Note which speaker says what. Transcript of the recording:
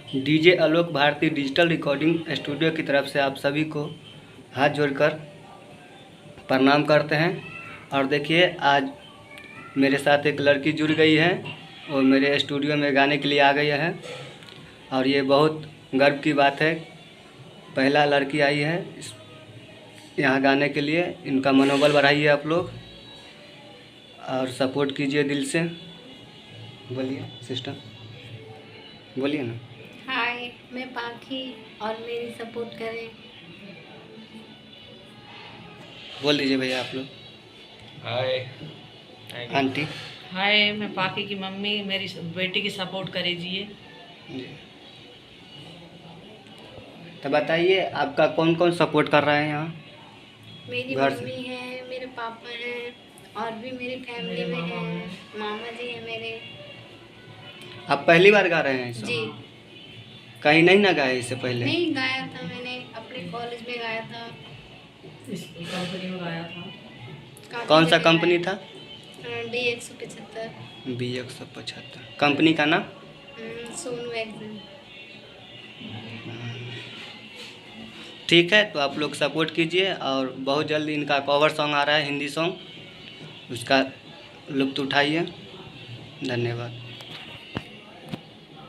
Speaker 1: DJ आलोक Bharti digital recording studio की तरफ से आप सभी को हाथ जोड़कर प्रणाम करते हैं। और देखिए, आज मेरे साथ एक लड़की जुड़ गई है और मेरे स्टूडियो में गाने के लिए आ गई है और ये बहुत गर्व की बात है। पहला लड़की आई है यहाँ गाने के लिए। इनका मनोबल बढ़ाइए आप लोग और सपोर्ट कीजिए दिल से। बोलिए सिस्टर, बोलिए ना।
Speaker 2: हाय, मैं पाखी और मेरी सपोर्ट करें।
Speaker 1: बोल दीजिए भैया आप लोग।
Speaker 3: Hi
Speaker 1: aunty.
Speaker 4: हाय, मैं पाखी की मम्मी, मेरी बेटी की सपोर्ट करीजिए।
Speaker 1: जी, तो बताइए आपका कौन कौन सपोर्ट कर रहा है यहाँ?
Speaker 2: मेरी
Speaker 1: घर से?
Speaker 2: मम्मी है, मेरे पापा हैं और भी मेरी फैमिली में
Speaker 4: मामा
Speaker 2: हैं। मामा जी हैं मेरे।
Speaker 1: आप पहली बार गा रहे हैं इस
Speaker 2: जी,
Speaker 1: सॉन्ग? कहीं नहीं ना गाए इससे पहले?
Speaker 2: नहीं गाया था, मैंने अपने कॉलेज में गाया था।
Speaker 4: इस कंपनी में गाया था।
Speaker 1: कौन सा कंपनी था?
Speaker 2: D175।
Speaker 1: B175 कंपनी का नाम?
Speaker 2: सोनू एग्जाम।
Speaker 1: ठीक है, तो आप लोग सपोर्ट कीजिए और बहुत जल्दी इनका कवर सॉन्ग आ रहा है, हिंदी सॉन्ग, उसका लुत्फ़ उठाइए। धन्यवाद।